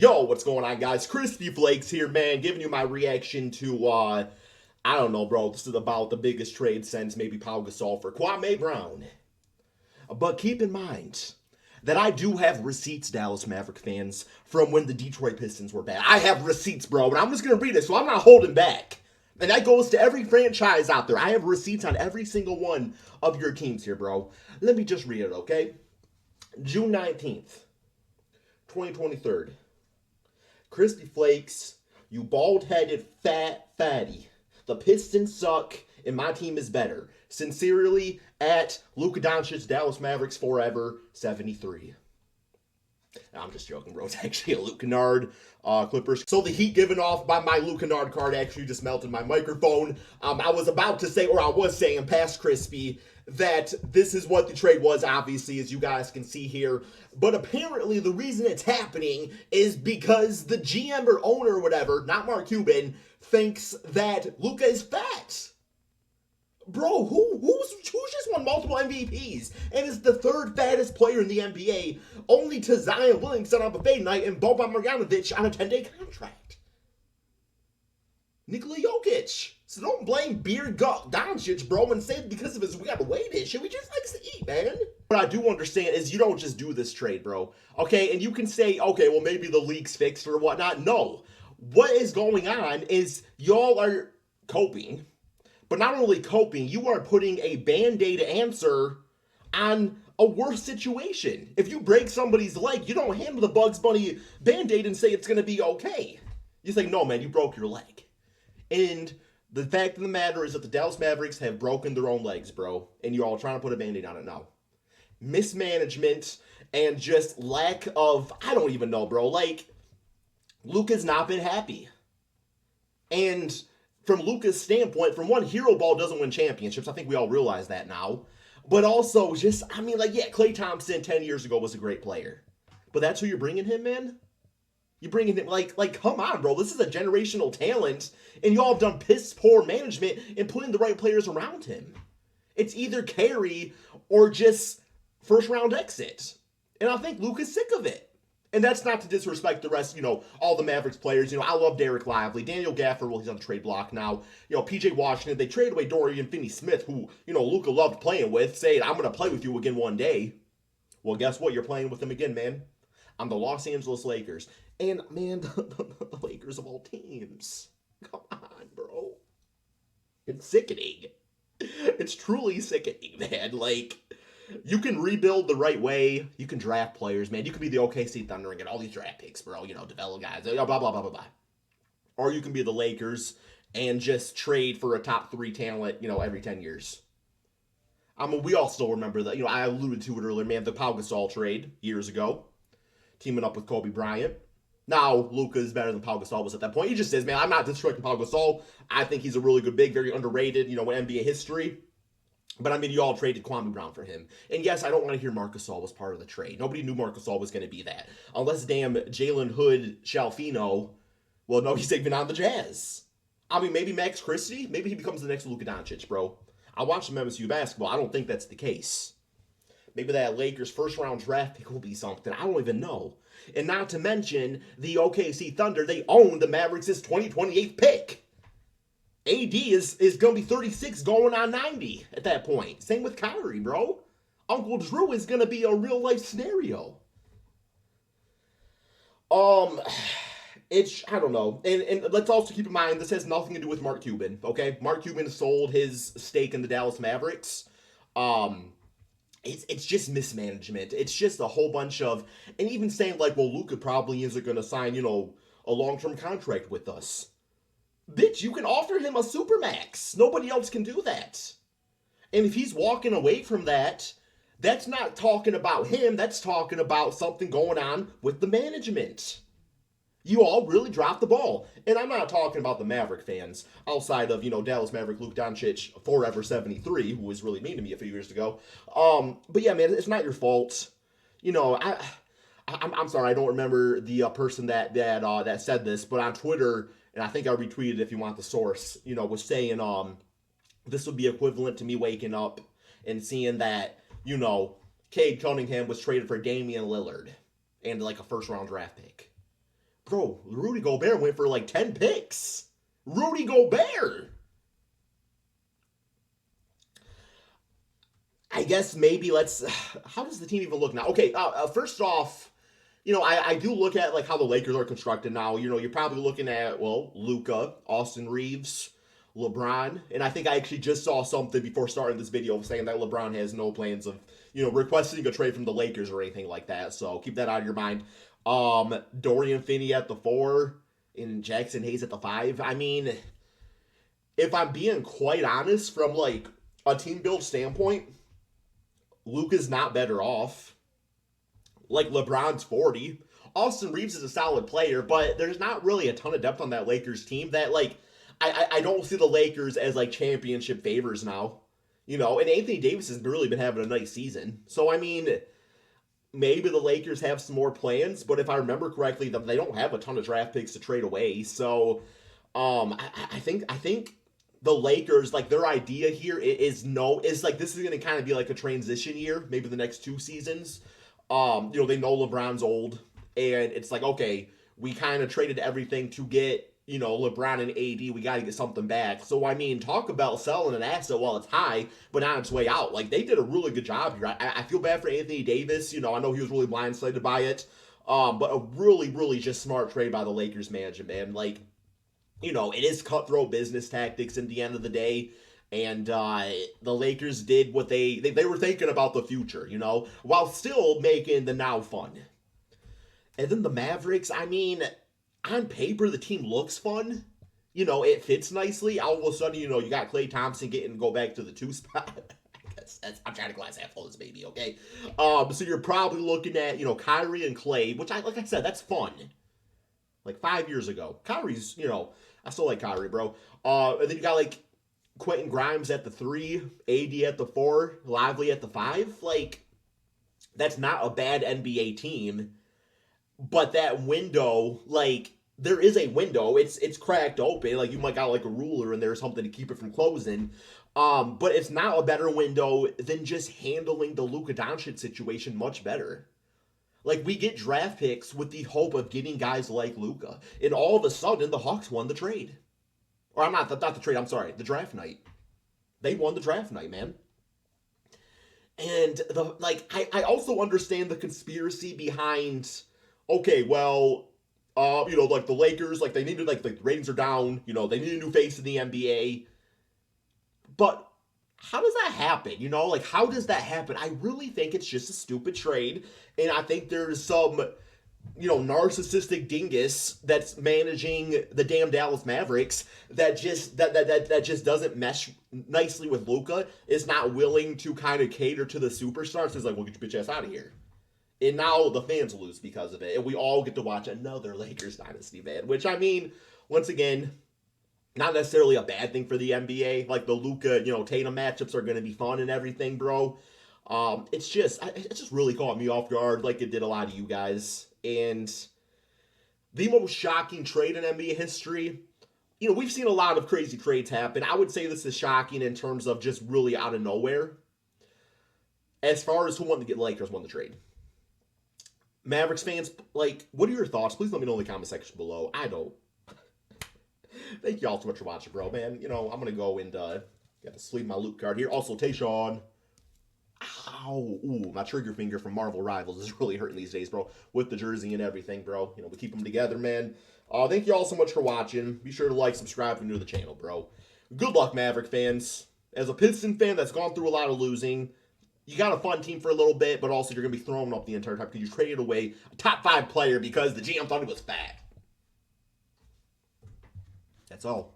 Yo, what's going on, guys? Crispy Flakes here, man, giving you my reaction to, I don't know, bro. This is about the biggest trade since maybe Pau Gasol for Kwame Brown. But keep in mind that I do have receipts, Dallas Maverick fans, from when the Detroit Pistons were bad. I have receipts, bro, and I'm just going to read it, so I'm not holding back. And that goes to every franchise out there. I have receipts on every single one of your teams here, bro. Let me just read it, okay? June 19th, 2023. Crispy Flakes, you bald-headed fat fatty. The Pistons suck, and my team is better. Sincerely, at Luka Doncic, Dallas Mavericks Forever, 73. I'm just joking, bro. It's actually a Luka Nard Clippers. So the heat given off by my Luka Nard card actually just melted my microphone. I was about to say, or I was saying past Crispy, that this is what the trade was, obviously, as you guys can see here. But apparently the reason it's happening is because the GM or owner or whatever, not Mark Cuban, thinks that Luka is fat. Bro, who's just won multiple MVPs and is the third fattest player in the NBA, only to Zion Williamson on buffet night and Boban Marjanovic on a 10-day contract? Nikola Jokic. So don't blame Beard Doncic, bro, and say because of his we got a weight issue. He just likes to eat, man. What I do understand is you don't just do this trade, bro. Okay, and you can say, okay, well maybe the league's fixed or whatnot. No. What is going on is y'all are coping. But not only coping, you are putting a band-aid answer on a worse situation. If you break somebody's leg, you don't hand the Bugs Bunny band-aid and say it's going to be okay. You say, no, man, you broke your leg. And the fact of the matter is that the Dallas Mavericks have broken their own legs, bro. And you're all trying to put a band-aid on it now. Mismanagement and just lack of, I don't even know, bro. Like, Luka's not been happy. And from Luka's standpoint, from one, hero ball doesn't win championships. I think we all realize that now. But also, just, I mean, like, yeah, Klay Thompson 10 years ago was a great player. But that's who you're bringing him, man? You're bringing him, like, come on, bro. This is a generational talent, and y'all have done piss-poor management in putting the right players around him. It's either carry or just first-round exit. And I think Luka's sick of it. And that's not to disrespect the rest, all the Mavericks players. I love Derek Lively. Daniel Gafford, well, he's on the trade block now. PJ Washington, they traded away Dorian Finney-Smith, who, Luka loved playing with, saying, I'm going to play with you again one day. Well, guess what? You're playing with him again, man. I'm the Los Angeles Lakers. And, man, the Lakers of all teams. Come on, bro. It's sickening. It's truly sickening, man. Like, you can rebuild the right way. You can draft players, man. You can be the OKC Thunder and get all these draft picks, bro. Develop guys, blah, blah, blah, blah, blah. Or you can be the Lakers and just trade for a top 3 talent, every 10 years. I mean, we all still remember that. I alluded to it earlier, man, the Pau Gasol trade years ago. Teaming up with Kobe Bryant. Now, Luka is better than Pau Gasol was at that point. He just says, man, I'm not disrespecting Pau Gasol. I think he's a really good big, very underrated, in NBA history. But, I mean, you all traded Kwame Brown for him. And, yes, I don't want to hear Marc Gasol was part of the trade. Nobody knew Marc Gasol was going to be that. Unless damn Jalen Hood Shalfino, well, no, he's even on the Jazz. I mean, maybe Max Christie. Maybe he becomes the next Luka Doncic, bro. I watched some MSU basketball. I don't think that's the case. Maybe that Lakers first-round draft pick will be something. I don't even know. And not to mention, the OKC Thunder, they own the Mavericks' 2028 pick. AD is going to be 36 going on 90 at that point. Same with Kyrie, bro. Uncle Drew is going to be a real-life scenario. I don't know. And let's also keep in mind, this has nothing to do with Mark Cuban, okay? Mark Cuban sold his stake in the Dallas Mavericks. It's just mismanagement. It's just a whole bunch of, and even saying like, well, Luka probably isn't going to sign, a long-term contract with us. Bitch, you can offer him a supermax. Nobody else can do that. And if he's walking away from that, that's not talking about him. That's talking about something going on with the management. You all really dropped the ball. And I'm not talking about the Maverick fans outside of, Dallas Maverick, Luka Doncic, Forever 73, who was really mean to me a few years ago. But yeah, man, it's not your fault. I'm sorry, I don't remember the person that said this, but on Twitter, and I think I retweeted if you want the source, was saying this would be equivalent to me waking up and seeing that, Cade Cunningham was traded for Damian Lillard and like a first round draft pick. Bro, Rudy Gobert went for like 10 picks. Rudy Gobert. I guess maybe let's. How does the team even look now? Okay, first off, I do look at like how the Lakers are constructed now. You're probably looking at, well, Luka, Austin Reeves, LeBron, and I think I actually just saw something before starting this video saying that LeBron has no plans of requesting a trade from the Lakers or anything like that. So keep that out of your mind. Dorian Finney at the 4 and Jackson Hayes at the 5. I mean, if I'm being quite honest, from like a team build standpoint, Luka's not better off. Like, LeBron's 40. Austin Reeves is a solid player, but there's not really a ton of depth on that Lakers team that, like, I don't see the Lakers as, like, championship favors now. And Anthony Davis has really been having a nice season. So, I mean, maybe the Lakers have some more plans, but if I remember correctly, they don't have a ton of draft picks to trade away. So, I think the Lakers, like, their idea here is like, this is going to kind of be like a transition year, maybe the next 2 seasons. They know LeBron's old, and it's like, okay, we kind of traded everything to get, LeBron and AD. We got to get something back. So, I mean, talk about selling an asset while it's high, but on its way out. Like, they did a really good job here. I feel bad for Anthony Davis. I know he was really blindsided by it. But a really, really just smart trade by the Lakers management, man. Like, it is cutthroat business tactics in the end of the day. And the Lakers did what they were thinking about the future, while still making the now fun. And then the Mavericks, I mean, on paper, the team looks fun. It fits nicely. All of a sudden, you got Klay Thompson getting to go back to the 2 spot. I'm trying to glass half full this baby, okay? So you're probably looking at, Kyrie and Klay, which, like I said, that's fun. Like 5 years ago. Kyrie's, I still like Kyrie, bro. And then you got, like, Quentin Grimes at the 3, AD at the 4, Lively at the 5. Like, that's not a bad NBA team. But that window, like, there is a window. It's cracked open. Like, you might got, like, a ruler in there or something to keep it from closing. But it's not a better window than just handling the Luka Doncic situation much better. Like, we get draft picks with the hope of getting guys like Luka. And all of a sudden, the Hawks won the trade. Or I'm not the trade, I'm sorry, the draft night. They won the draft night, man. And I also understand the conspiracy behind, okay, well, like the Lakers, like they needed, like the ratings are down, they need a new face in the NBA. But how does that happen? Like, how does that happen? I really think it's just a stupid trade. And I think there's some, narcissistic dingus that's managing the damn Dallas Mavericks that just doesn't mesh nicely with Luka, is not willing to kind of cater to the superstars. It's like, well, get your bitch ass out of here. And now the fans lose because of it. And we all get to watch another Lakers dynasty, man. Which, I mean, once again, not necessarily a bad thing for the NBA. Like, the Luka, Tatum matchups are going to be fun and everything, bro. It's just really caught me off guard, like it did a lot of you guys. And the most shocking trade in NBA history, we've seen a lot of crazy trades happen. I would say this is shocking in terms of just really out of nowhere. As far as who won the Lakers won the trade. Mavericks fans, like, what are your thoughts? Please let me know in the comment section below. I don't. Thank you all so much for watching, bro, man. I'm going to go and got to sleeve my loot card here. Also, Tayshawn. Ow. Ooh, my trigger finger from Marvel Rivals is really hurting these days, bro. With the jersey and everything, bro. We keep them together, man. Thank you all so much for watching. Be sure to like, subscribe if you're new to the channel, bro. Good luck, Maverick fans. As a Piston fan that's gone through a lot of losing, you got a fun team for a little bit, but also you're going to be throwing up the entire time because you traded away a top 5 player because the GM thought he was fat. That's all.